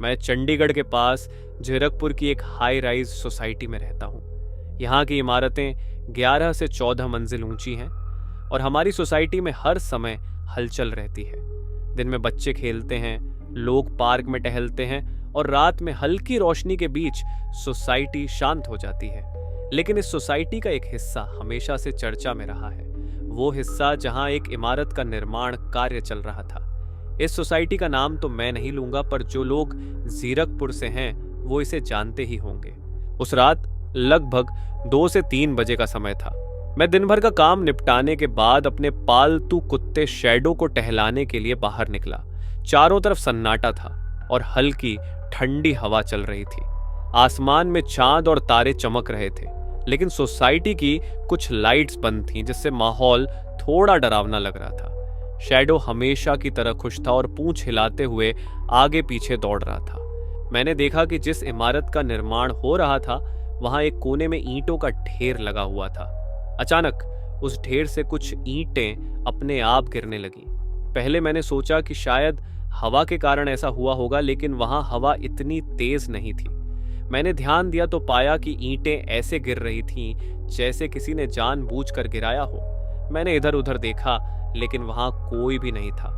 मैं चंडीगढ़ के पास जीरकपुर की एक हाई राइज सोसाइटी में रहता हूँ। यहाँ की इमारतें 11 से 14 मंजिल ऊंची हैं और हमारी सोसाइटी में हर समय हलचल रहती है। दिन में बच्चे खेलते हैं, लोग पार्क में टहलते हैं और रात में हल्की रोशनी के बीच सोसाइटी शांत हो जाती है। लेकिन इस सोसाइटी का एक हिस्सा हमेशा से चर्चा में रहा है, वो हिस्सा जहां एक इमारत का निर्माण कार्य चल रहा था। इस सोसाइटी का नाम तो मैं नहीं लूंगा, पर जो लोग जीरकपुर से हैं वो इसे जानते ही होंगे। उस रात लगभग 2 से 3 बजे का समय था। मैं दिन भर का काम निपटाने के बाद अपने पालतू कुत्ते शैडो को टहलाने के लिए बाहर निकला। चारों तरफ सन्नाटा था और हल्की ठंडी हवा चल रही थी। आसमान में चांद और तारे चमक रहे थे, लेकिन सोसाइटी की कुछ लाइट्स बंद थीं, जिससे माहौल थोड़ा डरावना लग रहा था। शैडो हमेशा की तरह खुश था और पूंछ हिलाते हुए आगे पीछे दौड़ रहा था। मैंने देखा कि जिस इमारत का निर्माण हो रहा था वहां एक कोने में ईंटों का ढेर लगा हुआ था। अचानक उस ढेर से कुछ ईंटें अपने आप गिरने लगीं। पहले मैंने सोचा कि शायद हवा के कारण ऐसा हुआ होगा, लेकिन वहां हवा इतनी तेज नहीं थी। मैंने ध्यान दिया तो पाया कि ईंटें ऐसे गिर रही थीं जैसे किसी ने जानबूझकर गिराया हो। मैंने इधर उधर देखा, लेकिन वहां कोई भी नहीं था।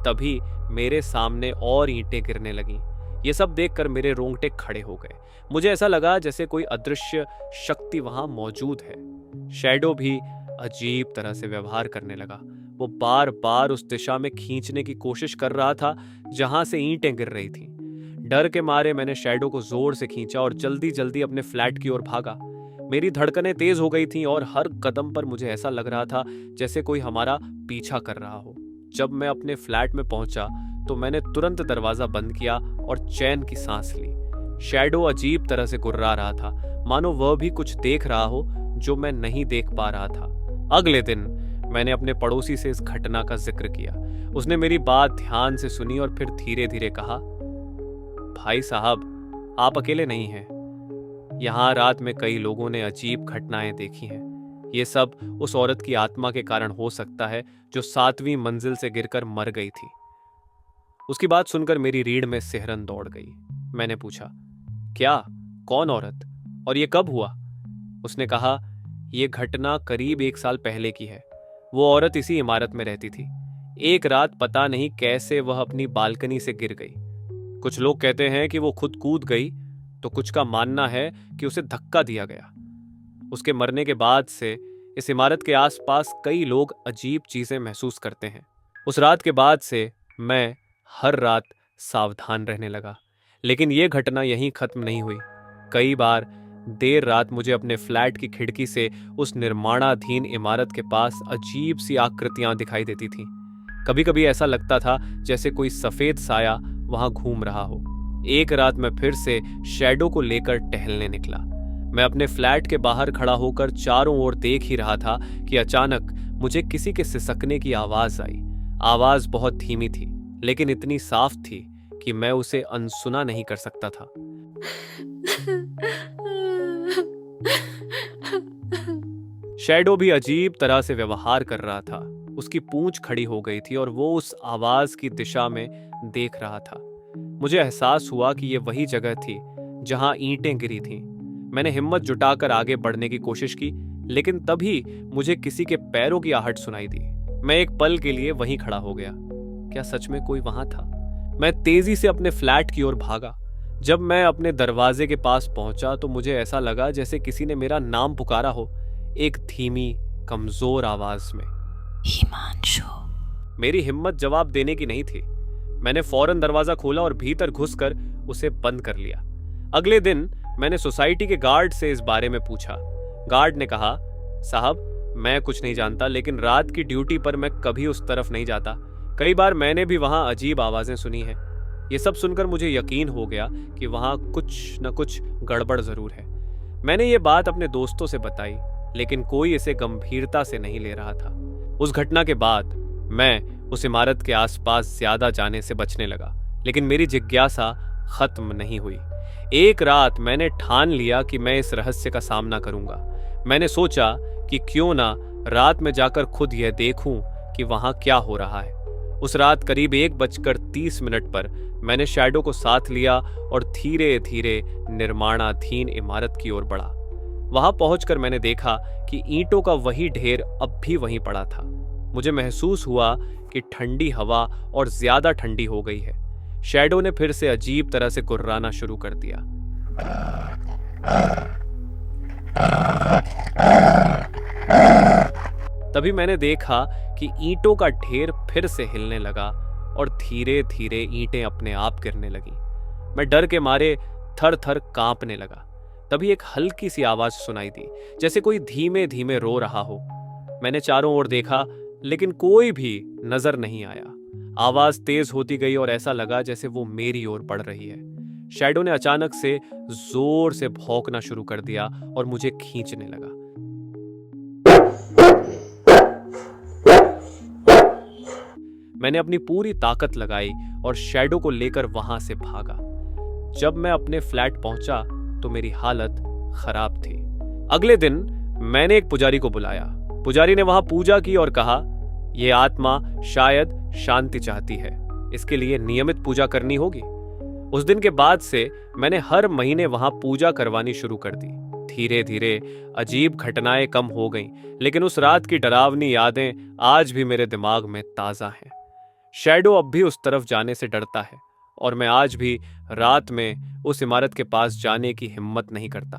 तभी मेरे सामने और ईंटें गिरने लगीं। ये सब देखकर मेरे रोंगटे खड़े हो गए। मुझे ऐसा लगा जैसे कोई अदृश्य शक्ति वहां मौजूद है। शैडो भी अजीब तरह से व्यवहार करने लगा। वो बार बार उस दिशा में खींचने की कोशिश कर रहा था जहां से ईंटें गिर रही थीं। डर के मारे मैंने शैडो को जोर से खींचा और जल्दी जल्दी अपने फ्लैट की ओर भागा। मेरी धड़कनें तेज हो गई थीं और हर कदम पर मुझे ऐसा लग रहा था जैसे कोई हमारा पीछा कर रहा हो। जब मैं अपने फ्लैट में पहुंचा तो मैंने तुरंत दरवाजा बंद किया और चैन की सांस ली। शैडो अजीब तरह से गुर्रा रहा था, मानो वह भी कुछ देख रहा हो जो मैं नहीं देख पा रहा था। अगले दिन मैंने अपने पड़ोसी से इस घटना का जिक्र किया। उसने मेरी बात ध्यान से सुनी और फिर धीरे धीरे कहा, भाई साहब, आप अकेले नहीं हैं। यहाँ रात में कई लोगों ने अजीब घटनाएं देखी हैं। ये सब उस औरत की आत्मा के कारण हो सकता है जो 7वीं मंजिल से गिरकर मर गई थी। उसकी बात सुनकर मेरी रीढ़ में सिहरन दौड़ गई। मैंने पूछा, क्या? कौन औरत? और ये कब हुआ? उसने कहा, यह घटना करीब 1 साल पहले की है। वो औरत इसी इमारत में रहती थी। एक रात पता नहीं कैसे वह अपनी बालकनी से गिर गई। कुछ लोग कहते हैं कि वो खुद कूद गई, तो कुछ का मानना है कि उसे धक्का दिया गया। उसके मरने के बाद से इस इमारत के आसपास कई लोग अजीब चीजें महसूस करते हैं। उस रात के बाद से मैं हर रात सावधान रहने लगा। लेकिन यह घटना यहीं खत्म नहीं हुई। कई बार देर रात मुझे अपने फ्लैट की खिड़की से उस निर्माणाधीन इमारत के पास अजीब सी आकृतियां दिखाई देती थीं। कभी कभी ऐसा लगता था जैसे कोई सफेद साया वहां घूम रहा हो। एक रात मैं फिर से शैडो को लेकर टहलने निकला। मैं अपने फ्लैट के बाहर खड़ा होकर चारों ओर देख ही रहा था कि अचानक मुझे किसी के सिसकने की आवाज आई। आवाज बहुत धीमी थी, लेकिन इतनी साफ थी कि मैं उसे अनसुना नहीं कर सकता था। शैडो भी अजीब तरह से व्यवहार कर रहा था। उसकी पूंछ खड़ी हो गई थी और वो उस आवाज की दिशा में देख रहा था। मुझे एहसास हुआ कि ये वही जगह थी जहां ईंटें गिरी थीं। मैंने हिम्मत जुटाकर आगे बढ़ने की कोशिश की, लेकिन तभी मुझे किसी के पैरों की आहट सुनाई दी। मैं एक पल के लिए वहीं खड़ा हो गया। क्या सच में कोई वहां था? मैं तेजी से अपने फ्लैट की ओर भागा। जब मैं अपने दरवाजे के पास पहुंचा तो मुझे ऐसा लगा जैसे किसी ने मेरा नाम पुकारा हो, एक धीमी कमजोर आवाज में। हिमांशु। मेरी हिम्मत जवाब देने की नहीं थी। मैंने फौरन दरवाजा खोला और भीतर घुसकर उसे बंद कर लिया। अगले दिन मैंने सोसाइटी के गार्ड से इस बारे में पूछा। गार्ड ने कहा, साहब, मैं कुछ नहीं जानता, लेकिन रात की ड्यूटी पर मैं कभी उस तरफ नहीं जाता। कई बार मैंने भी वहां अजीब आवाजें सुनी हैं। ये सब सुनकर मुझे यकीन हो गया कि वहां कुछ न कुछ गड़बड़ जरूर है। मैंने ये बात अपने दोस्तों से बताई, लेकिन कोई इसे गंभीरता से नहीं ले रहा था। उस घटना के बाद मैं उस इमारत के आसपास ज्यादा जाने से बचने लगा, लेकिन मेरी जिज्ञासा खत्म नहीं हुई। एक रात मैंने ठान लिया कि मैं इस रहस्य का सामना करूंगा। मैंने सोचा कि क्यों ना रात में जाकर खुद यह देखूं कि वहां क्या हो रहा है। उस रात करीब 1:30 पर मैंने शैडो को साथ लिया और धीरे धीरे निर्माणाधीन इमारत की ओर बढ़ा। वहां पहुंचकर मैंने देखा कि ईंटों का वही ढेर अब भी वहीं पड़ा था। मुझे महसूस हुआ कि ठंडी हवा और ज्यादा ठंडी हो गई है। शैडो ने फिर से अजीब तरह से गुर्राना शुरू कर दिया। तभी मैंने देखा कि ईंटों का ढेर फिर से हिलने लगा और धीरे धीरे ईंटें अपने आप गिरने लगी। मैं डर के मारे थर थर कांपने लगा। तभी एक हल्की सी आवाज सुनाई दी, जैसे कोई धीमे धीमे रो रहा हो। मैंने चारों ओर देखा, लेकिन कोई भी नजर नहीं आया। आवाज तेज होती गई और ऐसा लगा जैसे वो मेरी ओर बढ़ रही है। शैडो ने अचानक से जोर से भौंकना शुरू कर दिया और मुझे खींचने लगा। मैंने अपनी पूरी ताकत लगाई और शैडो को लेकर वहां से भागा। जब मैं अपने फ्लैट पहुंचा तो मेरी हालत खराब थी। अगले दिन मैंने एक पुजारी को बुलाया। पुजारी ने वहां पूजा की और कहा, यह आत्मा शायद शांति चाहती है, इसके लिए नियमित पूजा करनी होगी। उस दिन के बाद से मैंने हर महीने वहां पूजा करवानी शुरू कर दी। धीरे धीरे अजीब घटनाएं कम हो गईं, लेकिन उस रात की डरावनी यादें आज भी मेरे दिमाग में ताजा हैं। शैडो अब भी उस तरफ जाने से डरता है और मैं आज भी रात में उस इमारत के पास जाने की हिम्मत नहीं करता।